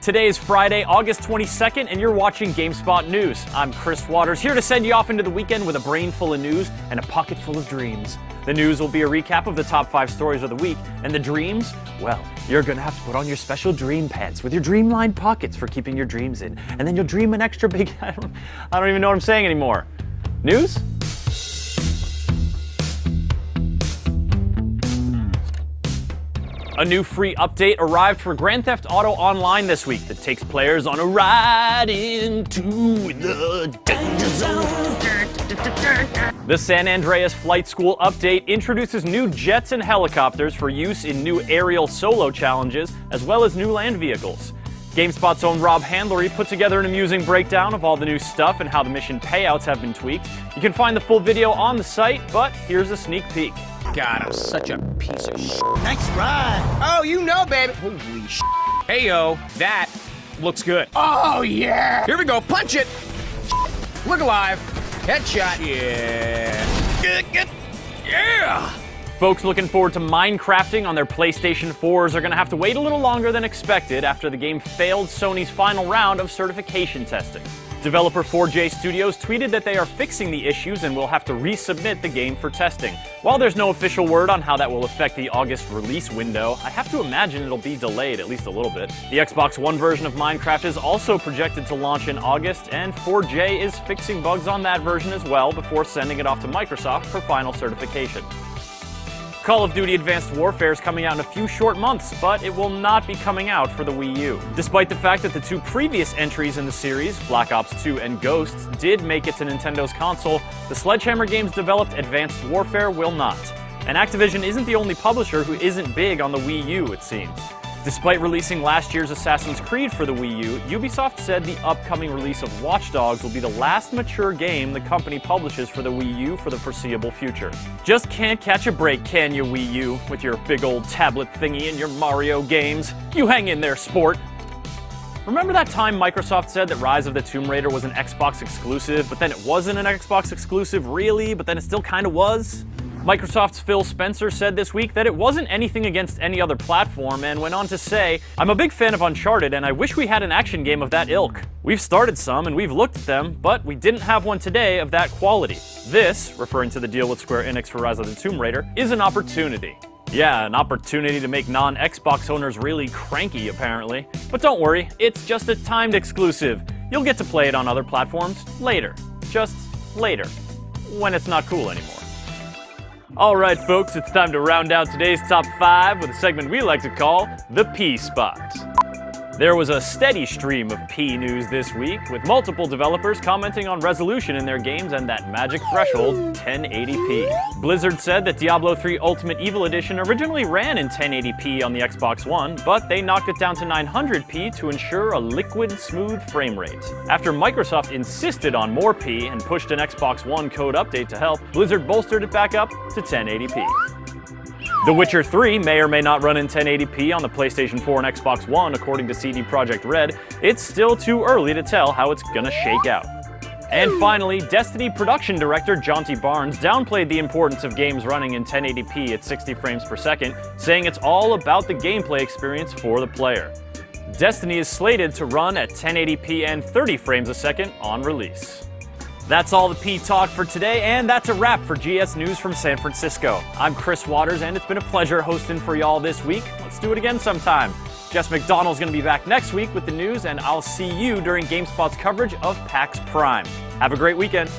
Today is Friday, August 22nd, and you're watching GameSpot News. I'm Chris Waters, here to send you off into the weekend with a brain full of news and a pocket full of dreams. The news will be a recap of the top 5 stories of the week, and the dreams, well, you're gonna have to put on your special dream pants with your dreamlined pockets for keeping your dreams in, and then you'll dream an extra big... I don't even know what I'm saying anymore. News? A new free update arrived for Grand Theft Auto Online this week that takes players on a ride into the danger zone. The San Andreas Flight School update introduces new jets and helicopters for use in new aerial solo challenges, as well as new land vehicles. GameSpot's own Rob Handlery put together an amusing breakdown of all the new stuff and how the mission payouts have been tweaked. You can find the full video on the site, but here's a sneak peek. God, I'm such a piece of shit. Nice ride. Oh, you know, baby. Holy shit. Hey, yo, that looks good. Oh, yeah. Here we go, punch it. Look alive. Headshot. Yeah. Good. Yeah. Folks looking forward to Minecrafting on their PlayStation 4s are going to have to wait a little longer than expected after the game failed Sony's final round of certification testing. Developer 4J Studios tweeted that they are fixing the issues and will have to resubmit the game for testing. While there's no official word on how that will affect the August release window, I have to imagine it'll be delayed at least a little bit. The Xbox One version of Minecraft is also projected to launch in August, and 4J is fixing bugs on that version as well before sending it off to Microsoft for final certification. Call of Duty Advanced Warfare is coming out in a few short months, but it will not be coming out for the Wii U. Despite the fact that the 2 previous entries in the series, Black Ops 2 and Ghosts, did make it to Nintendo's console, the Sledgehammer Games developed Advanced Warfare will not. And Activision isn't the only publisher who isn't big on the Wii U, it seems. Despite releasing last year's Assassin's Creed for the Wii U, Ubisoft said the upcoming release of Watch Dogs will be the last mature game the company publishes for the Wii U for the foreseeable future. Just can't catch a break, can you, Wii U, with your big old tablet thingy and your Mario games? You hang in there, sport! Remember that time Microsoft said that Rise of the Tomb Raider was an Xbox exclusive, but then it wasn't an Xbox exclusive really, but then it still kinda was? Microsoft's Phil Spencer said this week that it wasn't anything against any other platform and went on to say, "I'm a big fan of Uncharted and I wish we had an action game of that ilk. We've started some and we've looked at them, but we didn't have one today of that quality. This," referring to the deal with Square Enix for Rise of the Tomb Raider, "is an opportunity." Yeah, an opportunity to make non-Xbox owners really cranky, apparently. But don't worry, it's just a timed exclusive. You'll get to play it on other platforms later. Just later. When it's not cool anymore. Alright folks, it's time to round out today's top 5 with a segment we like to call the P Spot. There was a steady stream of P news this week, with multiple developers commenting on resolution in their games and that magic threshold, 1080p. Blizzard said that Diablo 3 Ultimate Evil Edition originally ran in 1080p on the Xbox One, but they knocked it down to 900p to ensure a liquid, smooth frame rate. After Microsoft insisted on more P and pushed an Xbox One code update to help, Blizzard bolstered it back up to 1080p. The Witcher 3 may or may not run in 1080p on the PlayStation 4 and Xbox One, according to CD Projekt Red. It's still too early to tell how it's gonna shake out. And finally, Destiny production director Jonty Barnes downplayed the importance of games running in 1080p at 60 frames per second, saying it's all about the gameplay experience for the player. Destiny is slated to run at 1080p and 30 frames a second on release. That's all the P talk for today, and that's a wrap for GS News from San Francisco. I'm Chris Waters, and it's been a pleasure hosting for y'all this week. Let's do it again sometime. Jess McDonald's going to be back next week with the news, and I'll see you during GameSpot's coverage of PAX Prime. Have a great weekend.